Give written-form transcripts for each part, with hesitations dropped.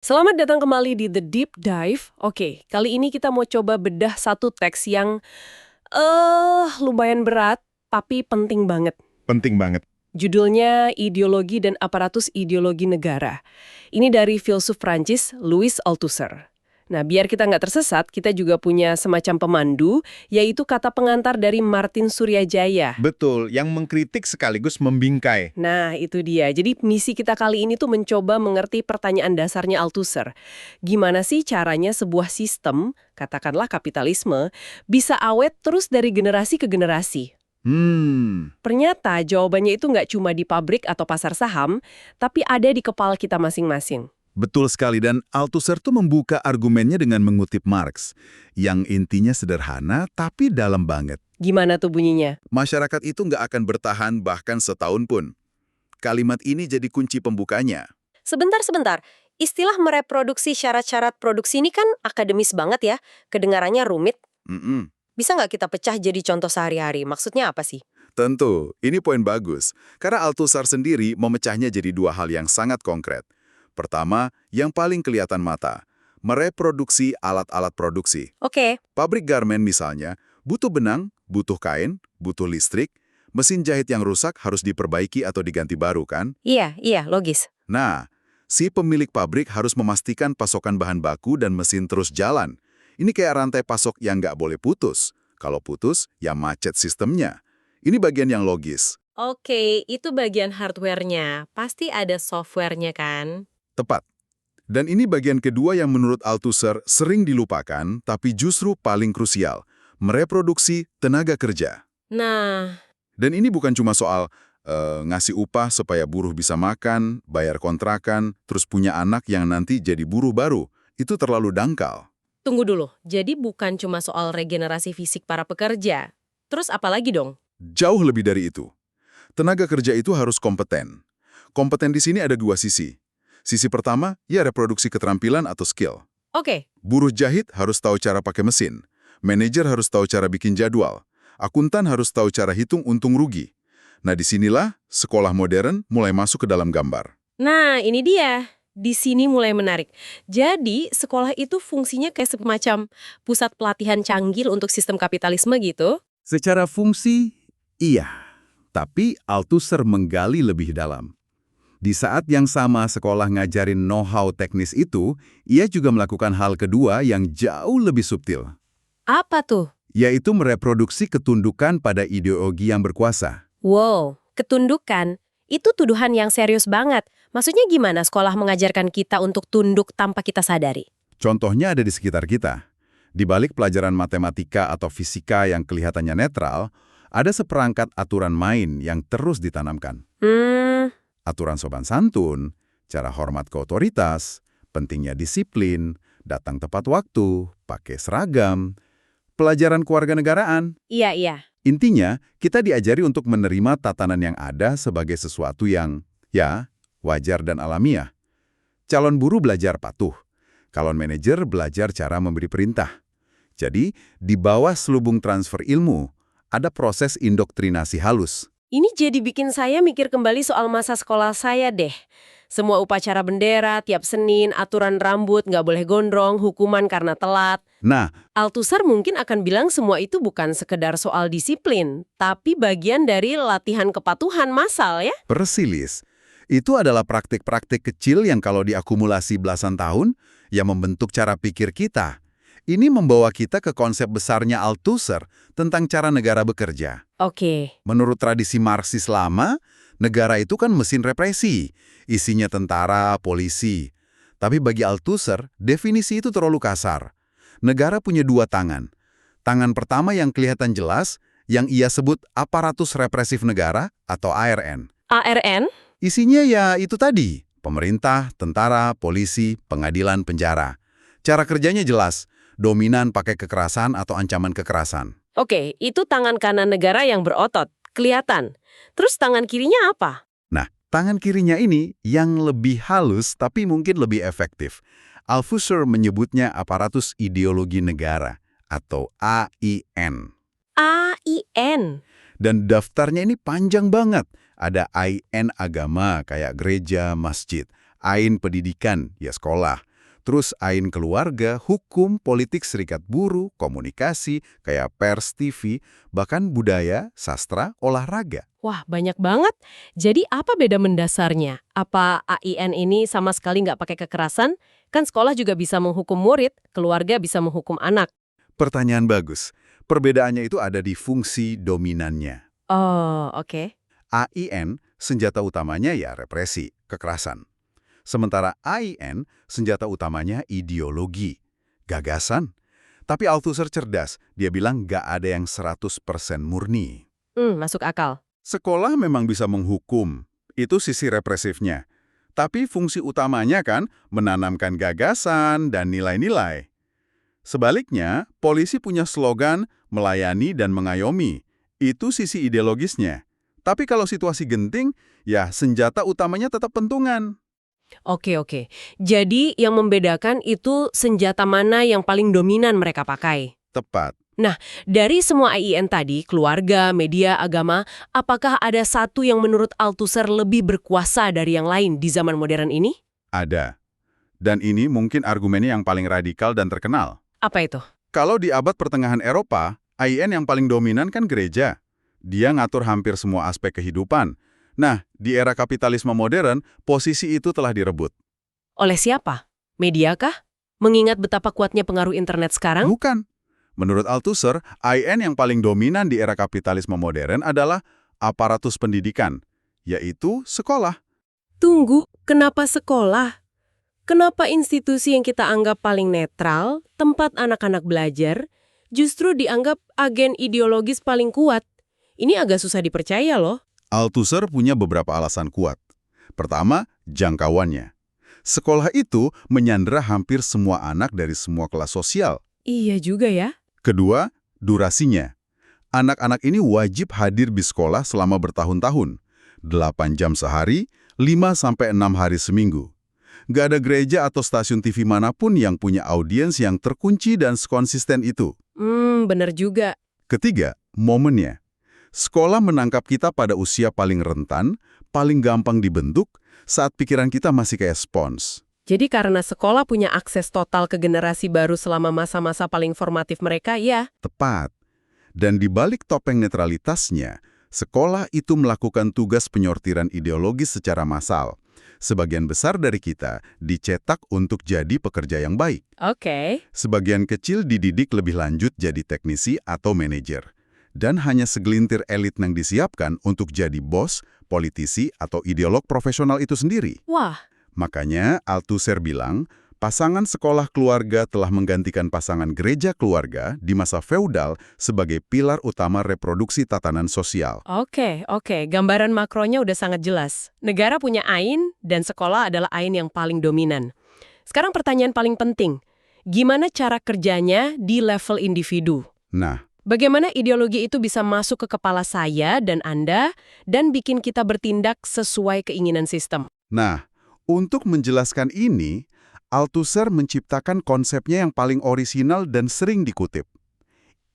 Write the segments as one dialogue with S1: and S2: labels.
S1: Selamat datang kembali di The Deep Dive. Oke, kali ini kita mau coba bedah satu teks yang lumayan berat, tapi penting banget.
S2: Penting banget.
S1: Judulnya Ideologi dan Aparatus Ideologi Negara. Ini dari filsuf Prancis Louis Althusser. Nah, biar kita nggak tersesat, kita juga punya semacam pemandu, yaitu kata pengantar dari Martin Suryajaya.
S2: Betul, yang mengkritik sekaligus membingkai.
S1: Nah, itu dia. Jadi misi kita kali ini tuh mencoba mengerti pertanyaan dasarnya Althusser. Gimana sih caranya sebuah sistem, katakanlah kapitalisme, bisa awet terus dari generasi ke generasi? Ternyata jawabannya itu nggak cuma di pabrik atau pasar saham, tapi ada di kepala kita masing-masing.
S3: Betul sekali, dan Althusser tuh membuka argumennya dengan mengutip Marx, yang intinya sederhana tapi dalam banget.
S1: Gimana tuh bunyinya?
S3: Masyarakat itu nggak akan bertahan bahkan setahun pun. Kalimat ini jadi kunci pembukanya.
S4: Sebentar. Istilah mereproduksi syarat-syarat produksi ini kan akademis banget ya. Kedengarannya rumit.
S3: Mm-mm.
S4: Bisa nggak kita pecah jadi contoh sehari-hari? Maksudnya apa sih?
S3: Tentu, ini poin bagus. Karena Althusser sendiri memecahnya jadi dua hal yang sangat konkret. Pertama, yang paling kelihatan mata, mereproduksi alat-alat produksi.
S4: Oke.
S3: Pabrik garmen misalnya, butuh benang, butuh kain, butuh listrik, mesin jahit yang rusak harus diperbaiki atau diganti baru kan?
S4: Iya, logis.
S3: Nah, si pemilik pabrik harus memastikan pasokan bahan baku dan mesin terus jalan. Ini kayak rantai pasok yang nggak boleh putus. Kalau putus, ya macet sistemnya. Ini bagian yang logis.
S4: Oke, itu bagian hardware-nya. Pasti ada software-nya kan?
S3: Tepat. Dan ini bagian kedua yang menurut Althusser sering dilupakan, tapi justru paling krusial. Mereproduksi tenaga kerja.
S4: Nah,
S3: Dan ini bukan cuma soal ngasih upah supaya buruh bisa makan, bayar kontrakan, terus punya anak yang nanti jadi buruh baru. Itu terlalu dangkal.
S4: tunggu dulu. Jadi bukan cuma soal regenerasi fisik para pekerja. Terus apa lagi dong?
S3: Jauh lebih dari itu. Tenaga kerja itu harus kompeten. Kompeten di sini ada dua sisi. Sisi pertama, ya reproduksi keterampilan atau skill.
S4: Oke,
S3: Buruh jahit harus tahu cara pakai mesin. Manajer harus tahu cara bikin jadwal. Akuntan harus tahu cara hitung untung rugi. Nah, disinilah sekolah modern mulai masuk ke dalam gambar.
S4: nah ini dia. Di sini mulai menarik. Jadi, sekolah itu fungsinya kayak semacam pusat pelatihan canggih untuk sistem kapitalisme gitu?
S3: Secara fungsi, iya. Tapi Althusser menggali lebih dalam. Di saat yang sama sekolah ngajarin know-how teknis itu, ia juga melakukan hal kedua yang jauh lebih subtil,
S4: Apa tuh?
S3: yaitu mereproduksi ketundukan pada ideologi yang berkuasa.
S4: Wow, ketundukan. Itu tuduhan yang serius banget. Maksudnya gimana sekolah mengajarkan kita untuk tunduk tanpa kita sadari?
S3: Contohnya ada di sekitar kita. Di balik pelajaran matematika atau fisika yang kelihatannya netral, ada seperangkat aturan main yang terus ditanamkan. Aturan sopan santun, cara hormat ke otoritas, pentingnya disiplin, datang tepat waktu, pakai seragam, pelajaran kewarganegaraan.
S4: Iya.
S3: Intinya, kita diajari untuk menerima tatanan yang ada sebagai sesuatu yang, ya, wajar dan alamiah. Calon buruh belajar patuh. Calon manajer belajar cara memberi perintah. Jadi, di bawah selubung transfer ilmu, ada proses indoktrinasi halus.
S4: Ini jadi bikin saya mikir kembali soal masa sekolah saya deh. Semua upacara bendera, tiap Senin, aturan rambut, nggak boleh gondrong, hukuman karena telat.
S3: Nah,
S4: Althusser mungkin akan bilang semua itu bukan sekedar soal disiplin, tapi bagian dari latihan kepatuhan massal ya.
S3: persilis. Itu adalah praktik-praktik kecil yang kalau diakumulasi belasan tahun, yang membentuk cara pikir kita. Ini membawa kita ke konsep besarnya Althusser tentang cara negara bekerja.
S4: Oke.
S3: Menurut tradisi Marxis lama, negara itu kan mesin represi, isinya tentara, polisi. Tapi bagi Althusser, definisi itu terlalu kasar. Negara punya dua tangan. Tangan pertama yang kelihatan jelas, yang ia sebut aparatus represif negara atau ARN.
S4: ARN?
S3: Isinya ya itu tadi, pemerintah, tentara, polisi, pengadilan, penjara. Cara kerjanya jelas, dominan pakai kekerasan atau ancaman kekerasan.
S4: Oke, itu tangan kanan negara yang berotot, kelihatan. Terus tangan kirinya apa?
S3: Nah, tangan kirinya ini yang lebih halus tapi mungkin lebih efektif. Althusser menyebutnya aparatus ideologi negara atau AIN.
S4: AIN.
S3: Dan daftarnya ini panjang banget. Ada AIN agama kayak gereja, masjid. AIN pendidikan, ya sekolah. Terus AIN keluarga, hukum, politik serikat buruh, komunikasi, kayak pers, TV, bahkan budaya, sastra, olahraga.
S4: Wah, banyak banget. Jadi apa beda mendasarnya? Apa AIN ini sama sekali nggak pakai kekerasan? Kan sekolah juga bisa menghukum murid, keluarga bisa menghukum anak.
S3: Pertanyaan bagus. Perbedaannya itu ada di fungsi dominannya.
S4: Oh, oke.
S3: AIN, senjata utamanya ya represi, kekerasan. Sementara AIN, senjata utamanya ideologi, gagasan. Tapi Althusser cerdas, dia bilang nggak ada yang 100% murni.
S4: Masuk akal.
S3: Sekolah memang bisa menghukum, itu sisi represifnya. Tapi fungsi utamanya kan menanamkan gagasan dan nilai-nilai. Sebaliknya, polisi punya slogan melayani dan mengayomi. Itu sisi ideologisnya. Tapi kalau situasi genting, ya senjata utamanya tetap pentungan.
S4: Oke. Jadi yang membedakan itu senjata mana yang paling dominan mereka pakai.
S3: Tepat.
S4: Dari semua AIN tadi, keluarga, media, agama, apakah ada satu yang menurut Althusser lebih berkuasa dari yang lain di zaman modern ini?
S3: Ada. Dan ini mungkin argumennya yang paling radikal dan terkenal.
S4: Apa itu?
S3: Kalau di abad pertengahan Eropa, AIN yang paling dominan kan gereja. Dia ngatur hampir semua aspek kehidupan. Nah, di era kapitalisme modern, posisi itu telah direbut.
S4: Oleh siapa? Media kah? Mengingat betapa kuatnya pengaruh internet sekarang?
S3: Bukan. Menurut Althusser, AIN yang paling dominan di era kapitalisme modern adalah aparatus pendidikan, yaitu sekolah.
S4: Tunggu, kenapa sekolah? Kenapa institusi yang kita anggap paling netral, tempat anak-anak belajar, justru dianggap agen ideologis paling kuat? Ini agak susah dipercaya loh.
S3: Althusser punya beberapa alasan kuat. Pertama, jangkauannya. Sekolah itu menyandera hampir semua anak dari semua kelas sosial.
S4: Iya juga ya.
S3: Kedua, durasinya. Anak-anak ini wajib hadir di sekolah selama bertahun-tahun. 8 jam sehari, 5-6 hari seminggu. Gak ada gereja atau stasiun TV manapun yang punya audiens yang terkunci dan sekonsisten itu.
S4: Bener juga.
S3: Ketiga, momennya. Sekolah menangkap kita pada usia paling rentan, paling gampang dibentuk, saat pikiran kita masih kayak spons.
S4: Jadi karena sekolah punya akses total ke generasi baru selama masa-masa paling formatif mereka, ya.
S3: Tepat. Dan di balik topeng netralitasnya, sekolah itu melakukan tugas penyortiran ideologis secara massal. Sebagian besar dari kita dicetak untuk jadi pekerja yang baik.
S4: Oke.
S3: Sebagian kecil dididik lebih lanjut jadi teknisi atau manajer. Dan hanya segelintir elit yang disiapkan untuk jadi bos, politisi, atau ideolog profesional itu sendiri.
S4: Wah.
S3: Makanya Althusser bilang, pasangan sekolah keluarga telah menggantikan pasangan gereja keluarga di masa feudal sebagai pilar utama reproduksi tatanan sosial.
S4: Oke. Gambaran makronya udah sangat jelas. Negara punya AIN, dan sekolah adalah AIN yang paling dominan. Sekarang pertanyaan paling penting. Gimana cara kerjanya di level individu?
S3: Nah,
S4: Bagaimana ideologi itu bisa masuk ke kepala saya dan Anda dan bikin kita bertindak sesuai keinginan sistem?
S3: untuk menjelaskan ini, Althusser menciptakan konsepnya yang paling orisinal dan sering dikutip.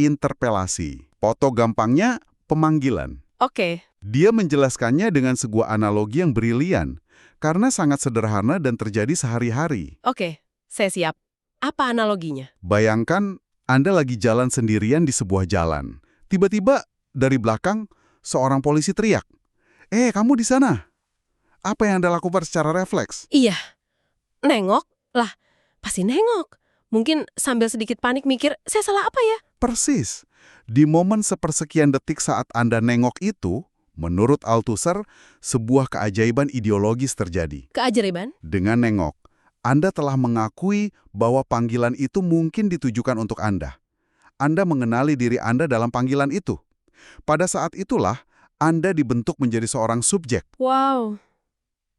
S3: Interpelasi. Foto gampangnya, pemanggilan.
S4: Oke.
S3: Dia menjelaskannya dengan sebuah analogi yang brilian, karena sangat sederhana dan terjadi sehari-hari.
S4: Oke, saya siap. Apa analoginya?
S3: Bayangkan Anda lagi jalan sendirian di sebuah jalan. Tiba-tiba dari belakang seorang polisi teriak, kamu di sana?" Apa yang Anda lakukan secara refleks?
S4: Iya. Nengok? Lah, pasti nengok. Mungkin sambil sedikit panik mikir, saya salah apa ya?
S3: Persis. Di momen sepersekian detik saat Anda nengok itu, menurut Althusser, sebuah keajaiban ideologis terjadi.
S4: Keajaiban?
S3: Dengan nengok, Anda telah mengakui bahwa panggilan itu mungkin ditujukan untuk Anda. Anda mengenali diri Anda dalam panggilan itu. Pada saat itulah, Anda dibentuk menjadi seorang subjek.
S4: Wow.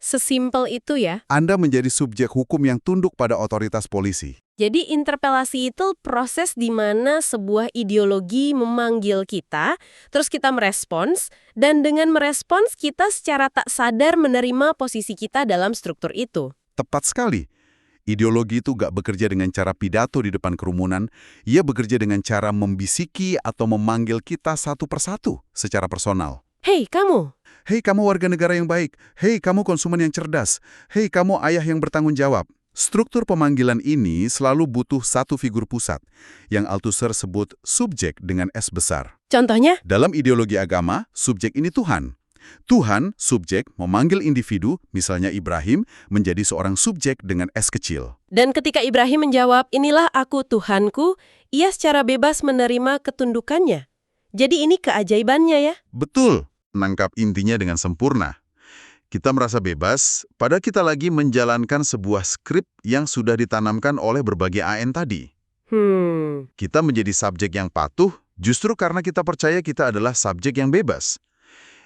S4: Sesimpel itu ya?
S3: Anda menjadi subjek hukum yang tunduk pada otoritas polisi.
S4: Jadi interpelasi itu proses di mana sebuah ideologi memanggil kita, terus kita merespons, dan dengan merespons kita secara tak sadar menerima posisi kita dalam struktur itu.
S3: Tepat sekali. Ideologi itu gak bekerja dengan cara pidato di depan kerumunan, ia bekerja dengan cara membisiki atau memanggil kita satu persatu secara personal.
S4: Hei, kamu!
S3: Hei, kamu warga negara yang baik. Hei, kamu konsumen yang cerdas. Hei, kamu ayah yang bertanggung jawab. Struktur pemanggilan ini selalu butuh satu figur pusat, yang Althusser sebut subjek dengan S besar.
S4: Contohnya?
S3: Dalam ideologi agama, subjek ini Tuhan. Tuhan, subjek, memanggil individu, misalnya Ibrahim, menjadi seorang subjek dengan S kecil.
S4: Dan ketika Ibrahim menjawab, inilah aku Tuhanku, ia secara bebas menerima ketundukannya. Jadi ini keajaibannya ya?
S3: Betul, menangkap intinya dengan sempurna. Kita merasa bebas pada kita lagi menjalankan sebuah skrip yang sudah ditanamkan oleh berbagai AN tadi. Kita menjadi subjek yang patuh justru karena kita percaya kita adalah subjek yang bebas.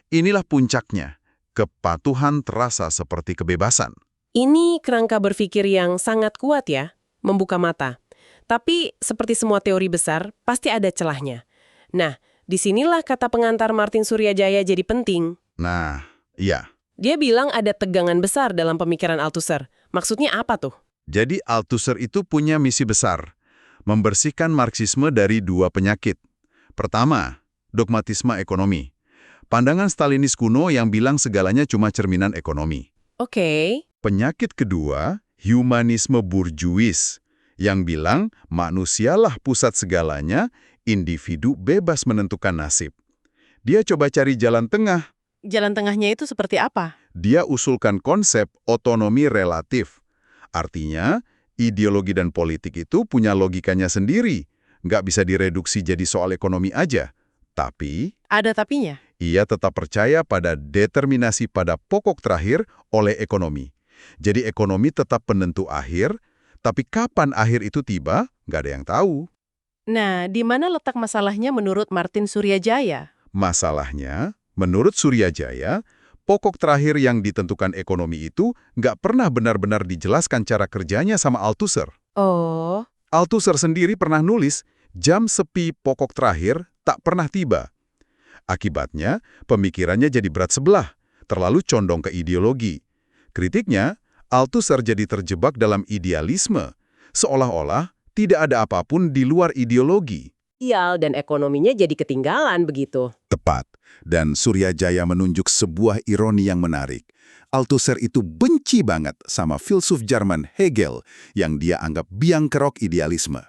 S3: Inilah puncaknya, kepatuhan terasa seperti kebebasan.
S4: Ini kerangka berpikir yang sangat kuat ya, membuka mata. Tapi seperti semua teori besar, pasti ada celahnya. Nah, disinilah kata pengantar Martin Suryajaya jadi penting.
S3: Nah, iya.
S4: Dia bilang ada tegangan besar dalam pemikiran Althusser. Maksudnya apa tuh?
S3: Jadi Althusser itu punya misi besar, membersihkan Marxisme dari dua penyakit. Pertama, dogmatisme ekonomi. Pandangan Stalinis kuno yang bilang segalanya cuma cerminan ekonomi.
S4: Oke.
S3: Penyakit kedua, humanisme burjuis, yang bilang manusialah pusat segalanya, individu bebas menentukan nasib. Dia coba cari jalan tengah.
S4: Jalan tengahnya itu seperti apa?
S3: Dia usulkan konsep otonomi relatif. Artinya, ideologi dan politik itu punya logikanya sendiri. Nggak bisa direduksi jadi soal ekonomi aja. Tapi
S4: Ada tapinya?
S3: ia tetap percaya pada determinasi pada pokok terakhir oleh ekonomi. Jadi ekonomi tetap penentu akhir, tapi kapan akhir itu tiba, nggak ada yang tahu.
S4: Nah, di mana letak masalahnya menurut Martin Suryajaya?
S3: Masalahnya, menurut Suryajaya, pokok terakhir yang ditentukan ekonomi itu nggak pernah benar-benar dijelaskan cara kerjanya sama Althusser.
S4: Oh,
S3: Althusser sendiri pernah nulis, jam sepi pokok terakhir tak pernah tiba. Akibatnya, pemikirannya jadi berat sebelah, terlalu condong ke ideologi. Kritiknya, Althusser jadi terjebak dalam idealisme, seolah-olah tidak ada apapun di luar ideologi.
S4: sosial dan ekonominya jadi ketinggalan begitu.
S3: Tepat, dan Suryajaya menunjuk sebuah ironi yang menarik. Althusser itu benci banget sama filsuf Jerman Hegel yang dia anggap biang kerok idealisme.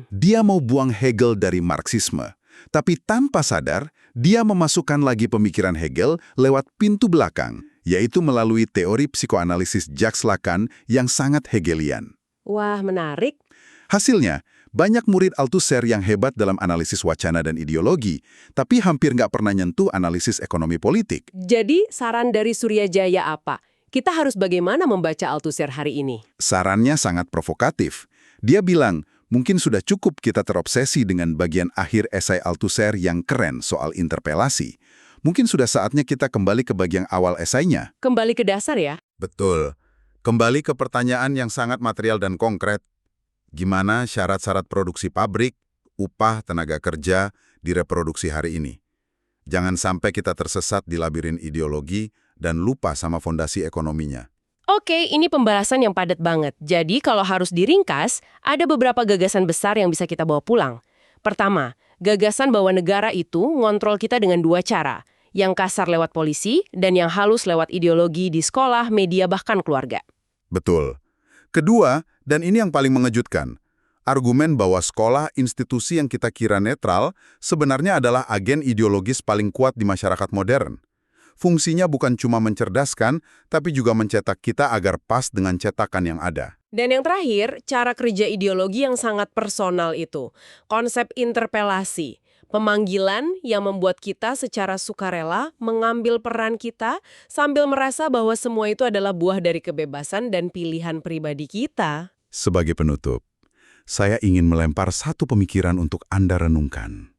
S3: Dia mau buang Hegel dari Marxisme, tapi tanpa sadar, dia memasukkan lagi pemikiran Hegel lewat pintu belakang, yaitu melalui teori psikoanalisis Jacques Lacan yang sangat Hegelian.
S4: Wah, menarik.
S3: Hasilnya, banyak murid Althusser yang hebat dalam analisis wacana dan ideologi, tapi hampir nggak pernah nyentuh analisis ekonomi politik.
S4: Jadi, saran dari Suryajaya apa? Kita harus bagaimana membaca Althusser hari ini?
S3: Sarannya sangat provokatif. Dia bilang, mungkin sudah cukup kita terobsesi dengan bagian akhir esai Althusser yang keren soal interpelasi. Mungkin sudah saatnya kita kembali ke bagian awal esainya.
S4: Kembali ke dasar ya?
S3: Betul. Kembali ke pertanyaan yang sangat material dan konkret. Gimana syarat-syarat produksi pabrik, upah, tenaga kerja direproduksi hari ini? Jangan sampai kita tersesat di labirin ideologi dan lupa sama fondasi ekonominya.
S4: Oke, ini pembahasan yang padat banget. Jadi kalau harus diringkas, ada beberapa gagasan besar yang bisa kita bawa pulang. Pertama, gagasan bahwa negara itu ngontrol kita dengan dua cara. Yang kasar lewat polisi dan yang halus lewat ideologi di sekolah, media, bahkan keluarga.
S3: Betul. Kedua, dan ini yang paling mengejutkan, argumen bahwa sekolah, institusi yang kita kira netral, sebenarnya adalah agen ideologis paling kuat di masyarakat modern. Fungsinya bukan cuma mencerdaskan, tapi juga mencetak kita agar pas dengan cetakan yang ada.
S4: Dan yang terakhir, cara kerja ideologi yang sangat personal itu. Konsep interpelasi. Pemanggilan yang membuat kita secara sukarela mengambil peran kita sambil merasa bahwa semua itu adalah buah dari kebebasan dan pilihan pribadi kita.
S3: Sebagai penutup, saya ingin melempar satu pemikiran untuk Anda renungkan.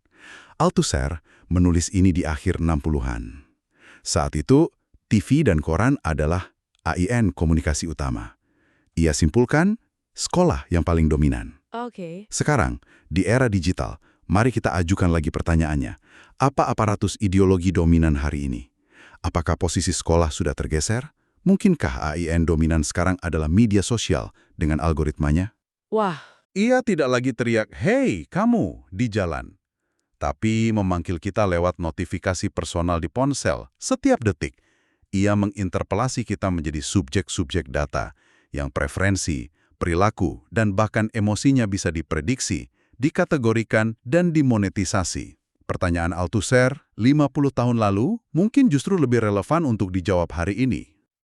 S3: Althusser menulis ini di akhir 60-an. Saat itu, TV dan koran adalah AIN komunikasi utama. Ia simpulkan, sekolah yang paling dominan.
S4: Oke.
S3: Sekarang, di era digital, mari kita ajukan lagi pertanyaannya. Apa aparatus ideologi dominan hari ini? Apakah posisi sekolah sudah tergeser? Mungkinkah AIN dominan sekarang adalah media sosial dengan algoritmanya?
S4: Wah,
S3: Ia tidak lagi teriak, "Hei, kamu!" di jalan. Tapi memanggil kita lewat notifikasi personal di ponsel setiap detik. Ia menginterpelasi kita menjadi subjek-subjek data yang preferensi, perilaku, dan bahkan emosinya bisa diprediksi, dikategorikan, dan dimonetisasi. Pertanyaan Althusser 50 tahun lalu mungkin justru lebih relevan untuk dijawab hari ini.